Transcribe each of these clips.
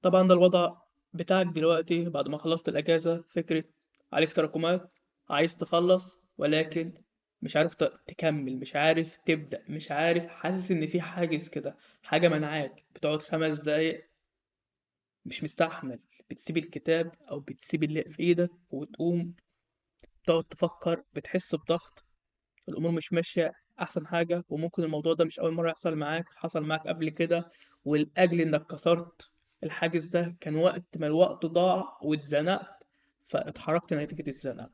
طبعا ده الوضع بتاعك دلوقتي بعد ما خلصت الأجازة. فكرة عليك تراكمات، عايز تخلص ولكن مش عارف تكمل، مش عارف تبدأ، مش عارف، حاسس إن في حاجز كده، حاجة منعاك. بتقعد 5 دقايق مش مستحمل، بتسيب الكتاب أو بتسيب اللي في إيدك وتقوم تقعد تفكر، بتحس بضغط، الأمور مش ماشية أحسن حاجة. وممكن الموضوع ده مش أول مرة يحصل معاك، حصل معاك قبل كده، ولأجل إنك كسرت الحاجز ده كان وقت ما الوقت ضاع واتزنقت، فاتحركت نتيجة الزنقة.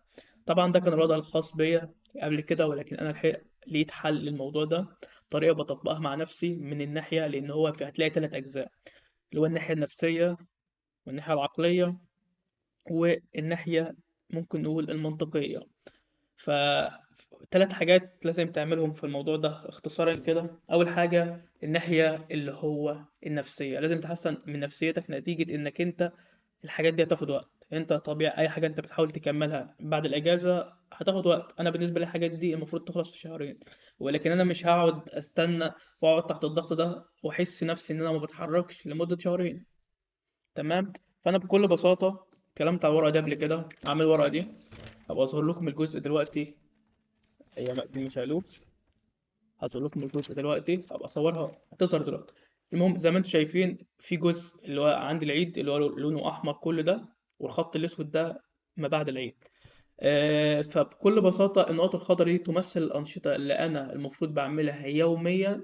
طبعا ده كان الوضع الخاص بيا قبل كده، ولكن أنا الحقيقة لقيت حل للموضوع ده، طريقة بطبقها مع نفسي من الناحية، لأن هو في هتلاقي 3 أجزاء، اللي هو الناحية النفسية والناحية العقلية والناحية ممكن نقول المنطقية. ف 3 حاجات لازم تعملهم في الموضوع ده اختصارا كده. أول حاجة الناحية اللي هو النفسية، لازم تحسن من نفسيتك نتيجة إنك أنت الحاجات دي هتاخد وقت. أنت طبيعي أي حاجة أنت بتحاول تكملها بعد الأجازة هتاخد وقت. أنا بالنسبة لي الحاجات دي المفروض تخلص في شهرين، ولكن أنا مش هقعد أستنى وأقعد تحت الضغط ده وأحس نفسي إن أنا ما بتحركش لمدة شهرين. تمام. فأنا بكل بساطة كلمت على الورقة دي قبل كده، عامل الورقة دي، هبقى أظهر لكم الجزء دلوقتي. هي مش هيلوب، هظهر لكم الجزء دلوقتي، ابقى اصورها هتظهر دلوقتي. المهم زي ما انتم شايفين في جزء اللي هو عند العيد اللي هو لونه احمر كل ده، والخط الاسود ده ما بعد العيد. فبكل بساطة النقط الخضراء دي تمثل الأنشطة اللي أنا المفروض بعملها يوميا،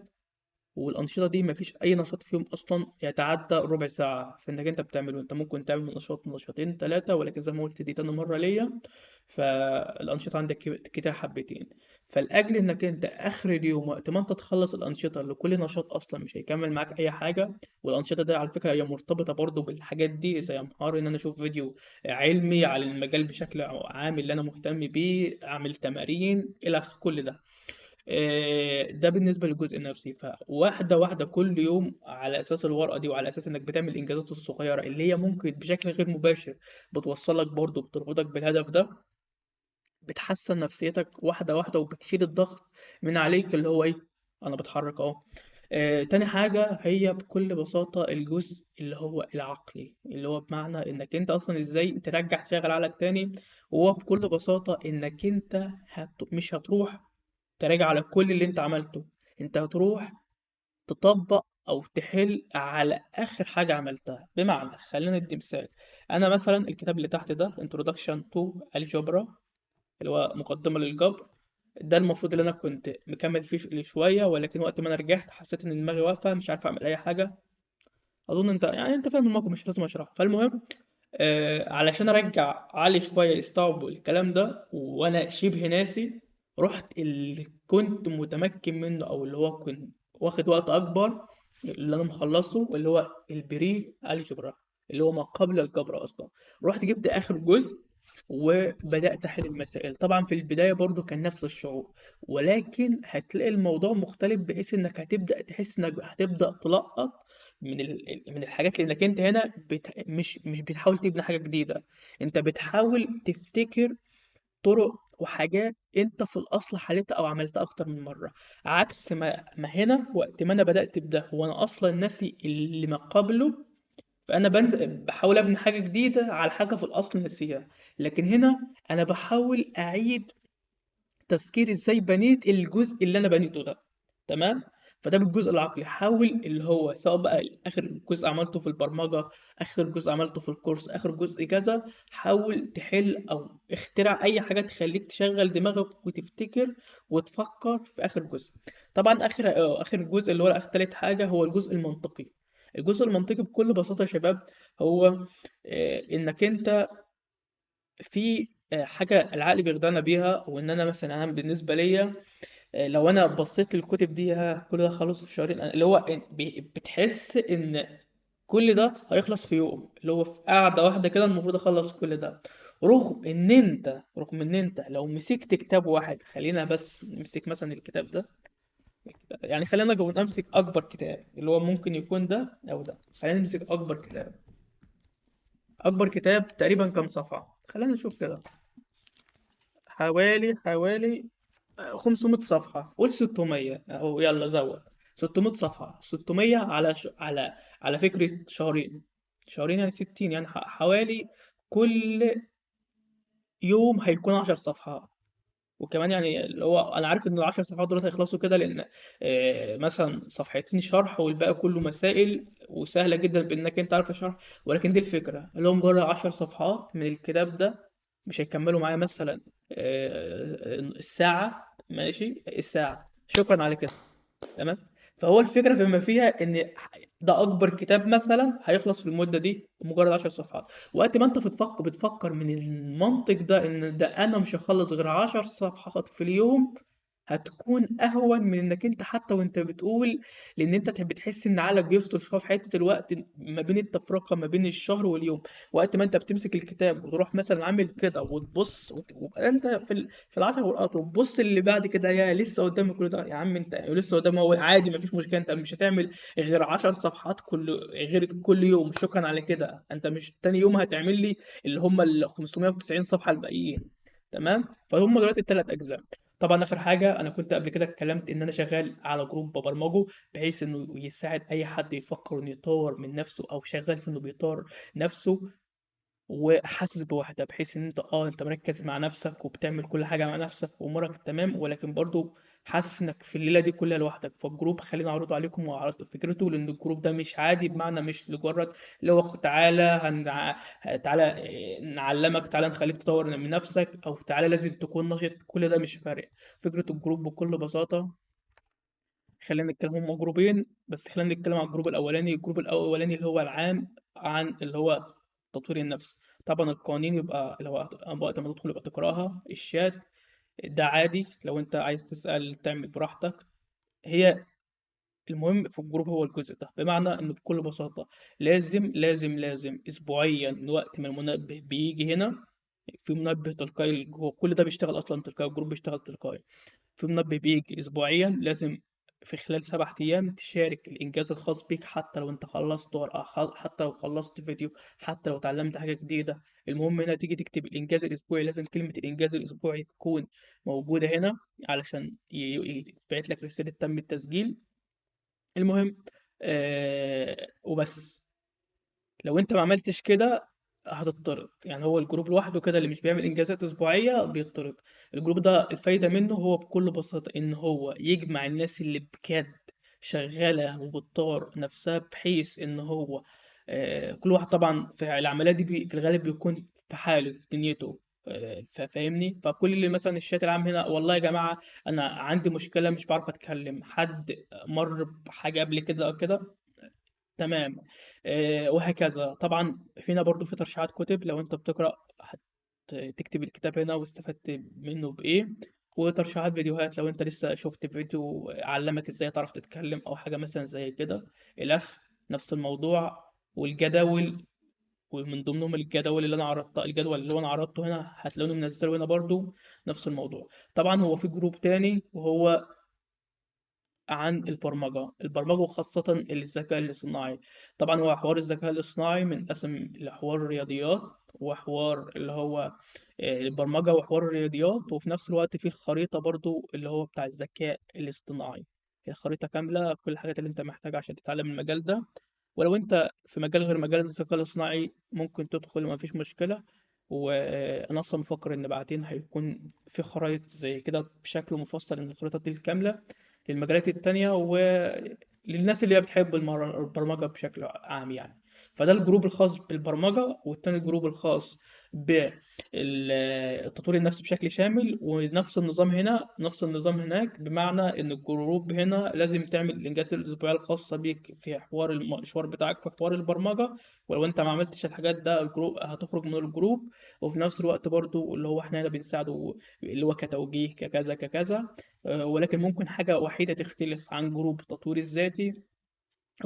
والأنشطة دي مفيش أي نشاط فيهم أصلا يتعدى ربع ساعة في إنك أنت بتعمله. أنت ممكن تعمل نشاط نشاطين 3، ولكن زي ما قلت دي تاني مرة ليا، فالأنشطة عندك كتير حبتين. فلأجل إنك أنت آخر اليوم وقت ما أنت تخلص الأنشطة اللي كل نشاط أصلا مش هيكمل معاك أي حاجة، والأنشطة دي على فكرة هي مرتبطة برضو بالحاجات دي، زي محار إن أنا أشوف فيديو علمي على المجال بشكل عام اللي أنا مهتم بيه، أعمل تمارين إلى كل ده. ده بالنسبة للجزء النفسي. فواحدة واحدة كل يوم على أساس الورقة دي، وعلى أساس إنك بتعمل الإنجازات الصغيرة اللي هي ممكن بشكل غير مباشر بتوصلك برضو بتربطك بالهدف ده، بتحسن نفسيتك واحدة واحدة وبتشيل الضغط من عليك اللي هو إيه، أنا بتحرك أهو. تاني حاجة هي بكل بساطة الجزء اللي هو العقلي، اللي هو بمعنى إنك أنت أصلا إزاي ترجع تشغل عقلك تاني. وهو بكل بساطة إنك أنت مش هتروح تراجع على كل اللي انت عملته، انت هتروح تطبق او تحل على اخر حاجة عملتها. بمعنى خلينا ندي مثال، انا مثلا الكتاب اللي تحت ده Introduction to Algebra، اللي هو مقدمة للجبر، ده المفروض اللي انا كنت مكمل فيه شوية، ولكن وقت ما انا رجعت حسيت ان دماغي واقفة مش عارف اعمل اي حاجة. اظن انت يعني انت فاهم الموقف، مش لازم اشرحه. فالمهم علشان ارجع علي شويه يستوعبوا الكلام ده وانا شبه ناسي، رحت اللي كنت متمكن منه او اللي هو كنت واخد وقت اكبر اللي انا مخلصه، اللي هو البري الجبرا، اللي هو ما قبل الجبر اصلا. رحت جبت اخر جزء وبدات احل المسائل. طبعا في البدايه برضو كان نفس الشعور، ولكن هتلاقي الموضوع مختلف بحيث انك هتبدا تحس انك هتبدا تلقط من الحاجات، لانك انت هنا مش بتحاول تبني حاجه جديده، انت بتحاول تفتكر طرق وحاجات انت في الاصل حلتها او عملتها اكتر من مره. عكس ما هنا وقت ما انا بدات بده وانا اصلا ناسي اللي ما قبله، فانا بنزل بحاول ابني حاجه جديده على حاجه في الاصل ناسيها. لكن هنا انا بحاول اعيد تذكير ازاي بنيت الجزء اللي انا بنيته ده. تمام. فده بالجزء العقلي، حاول اللي هو سواء بقى اخر جزء عملته في البرمجه، اخر جزء عملته في الكورس، اخر جزء كذا، حاول تحل او اخترع اي حاجه تخليك تشغل دماغك وتفتكر وتفكر في اخر جزء. طبعا اخر جزء اللي هو اخر تالت حاجه هو الجزء المنطقي. الجزء المنطقي بكل بساطه يا شباب هو انك انت في حاجه العقل بيخدعنا بيها، وان انا مثلا انا بالنسبه ليا لو انا بصيت للكتب دي كل ده خلص في شهرين، اللي هو بتحس ان كل ده هيخلص في يوم، اللي هو في قعدة واحدة كده المفروض اخلص كل ده. رغم ان انت لو مسكت كتاب واحد، خلينا بس نمسك مثلا الكتاب ده، يعني خلينا امسك اكبر كتاب اللي هو ممكن يكون ده او ده، خلينا نمسك اكبر كتاب. اكبر كتاب تقريبا كام صفحة؟ خلينا نشوف كده. حوالي 500 صفحة، قول 600 أو يلا زود. 600 صفحة، 600 على فكرة شهرين. شهرين يعني 60، يعني حوالي كل يوم هيكون 10 صفحات. وكمان يعني اللي هو انا عارف ان العشر صفحات دول هيخلصوا كده، لان مثلا صفحتين شرح والباقي كله مسائل وسهله جدا بانك انت عارف الشرح. ولكن دي الفكره، اللي هو مجرد 10 صفحات من الكتاب ده مش هيكملوا معايا مثلا الساعه، ماشي الساعه، شكرا على كده. تمام. فهو الفكره فيما فيها ان ده اكبر كتاب مثلا هيخلص في المده دي بمجرد 10 صفحات. وقت ما انت بتفكر من المنطق ده ان ده انا مش هخلص غير 10 صفحات في اليوم، هتكون اهون من انك انت حتى وانت بتقول. لان انت بتحس ان عقلك بيفصل شويه في حته الوقت ما بين التفرقه ما بين الشهر واليوم. وقت ما انت بتمسك الكتاب وتروح مثلا عامل كده وتبص وتبقى انت في العشر ورقات، وتبص اللي بعد كده، يا لسه قدامي كل ده يا عم، انت لسه قدامي، هو عادي مفيش مشكله، انت مش هتعمل غير 10 صفحات غير كل يوم، شكرا على كده. انت مش تاني يوم هتعمل لي اللي هم ال 590 صفحه الباقيين. تمام. فهم دلوقتي الثلاث اجزاء. طبعا اخر حاجه، انا كنت قبل كده اتكلمت ان انا شغال على جروب ببرمجه، بحيث انه يساعد اي حد يفكر انه يطور من نفسه او شغال في انه بيطور نفسه وحاسس بوحدة، بحيث ان انت مركز مع نفسك وبتعمل كل حاجة مع نفسك وامورك تمام، ولكن برضو حاسس انك في الليلة دي كلها لوحدك. فالجروب خليني اعرضه عليكم واعرض فكرته، لان الجروب ده مش عادي، بمعنى مش مجرد اللي هو تعالى تعالى نعلمك، تعالى نخليك تطور من نفسك، او تعالى لازم تكون نشط، كل ده مش فارق. فكرة الجروب بكل بساطة، خلينا نتكلم هم جروبين بس، خلينا نتكلم عن الجروب الاولاني. الجروب الاولاني اللي هو العام عن اللي هو تطوير النفس. طبعا القوانين يبقى اللي هو وقت ما تدخل يبقى تقراها. الشات ده عادي لو انت عايز تسأل تعمل براحتك. هي المهم في الجروب هو الجزء ده، بمعنى انه بكل بساطة لازم اسبوعيا وقت ما المنبه بيجي هنا، في منبه تلقائي، هو كل ده بيشتغل اصلا تلقائي، الجروب بيشتغل تلقائي. في منبه بيجي اسبوعيا، لازم في خلال 7 ايام تشارك الانجاز الخاص بيك، حتى لو انت خلصت ورقه، حتى لو خلصت فيديو، حتى لو اتعلمت حاجه جديده. المهم هنا تيجي تكتب الانجاز الاسبوعي، لازم كلمه الانجاز الاسبوعي تكون موجوده هنا علشان يتبعت لك رساله تم التسجيل. المهم وبس. لو انت ما عملتش كده هتطرد. يعني هو الجروب لوحده كده اللي مش بيعمل انجازات اسبوعيه بيطرد. الجروب ده الفايده منه هو بكل بساطه ان هو يجمع الناس اللي بجد شغاله وبتطور نفسها، بحيث ان هو كل واحد طبعا في العمليات دي في الغالب بيكون في حاله في دنيته. فاهمني. فكل اللي مثلا الشات العام هنا، والله يا جماعه انا عندي مشكله مش بعرف اتكلم، حد مر بحاجه قبل كده او كده، تمام. وهكذا. طبعا فينا برضو في ترشيحات كتب، لو انت بتقرأ هتكتب الكتاب هنا واستفدت منه بإيه. وترشيحات فيديوهات، لو انت لسه شفت فيديو علمك ازاي تعرف تتكلم او حاجة مثلا زي كده. الأخ نفس الموضوع. والجداول، ومن ضمنهم الجدول اللي انا عرضتها، الجدول اللي انا عرضته هنا هتلاقوني منزله هنا برضو نفس الموضوع. طبعا هو في جروب تاني وهو عن البرمجة وخاصة الذكاء الاصطناعي. طبعا هو حوار الذكاء الاصطناعي منقسم لحوار الرياضيات وحوار اللي هو البرمجة وحوار الرياضيات، وفي نفس الوقت في الخريطة برضو اللي هو بتاع الذكاء الاصطناعي. هي خريطة كاملة كل الحاجات اللي انت محتاجها عشان تتعلم المجال ده. ولو انت في مجال غير مجال الذكاء الاصطناعي ممكن تدخل ما فيش مشكلة. وانا اصلا مفكر ان بعدين هيكون في خرائط زي كده بشكل مفصل، ان الخريطة دي الكاملة للمجالات التانية وللناس اللي هي بتحب البرمجة بشكل عام يعني. فده الجروب الخاص بالبرمجة، والتاني الجروب الخاص بالتطوير النفسي بشكل شامل. ونفس النظام هنا نفس النظام هناك، بمعنى ان الجروب هنا لازم تعمل الانجازات الاسبوعيه الخاصه بيك في حوار المشوار بتاعك في حوار البرمجه. ولو انت ما عملتش الحاجات ده الجروب هتخرج من الجروب. وفي نفس الوقت برضو اللي هو احنا هنا بنساعده اللي هو كتوجيه ككذا ككذا. ولكن ممكن حاجة وحيدة تختلف عن جروب التطوير الذاتي،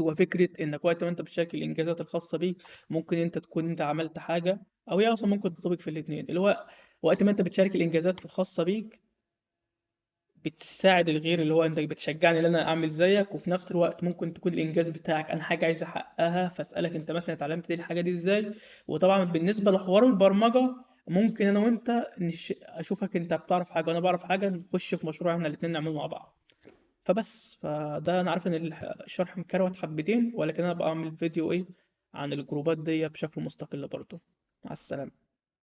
هو فكرة إنك وقت ما أنت بتشارك الإنجازات الخاصة بيك، ممكن أنت تكون أنت عملت حاجة، أو هي أصلا ممكن تطبق في الاتنين. اللي هو وقت ما أنت بتشارك الإنجازات الخاصة بيك بتساعد الغير، اللي هو أنت بتشجعني إن أنا أعمل زيك. وفي نفس الوقت ممكن تكون الإنجاز بتاعك أنا حاجة عايز أحققها، فأسألك أنت مثلا اتعلمت دي الحاجة دي إزاي. وطبعا بالنسبة لحوار البرمجة، ممكن أنا وأنت أشوفك أنت بتعرف حاجة وأنا بعرف حاجة، نخش في مشروع إحنا الاتنين نعمله مع بعض. فبس. فده انا عارف ان الشرح مكروت حبتين، ولكن انا بقى اعمل فيديو ايه عن الجروبات دي بشكل مستقل برضه. مع السلامة.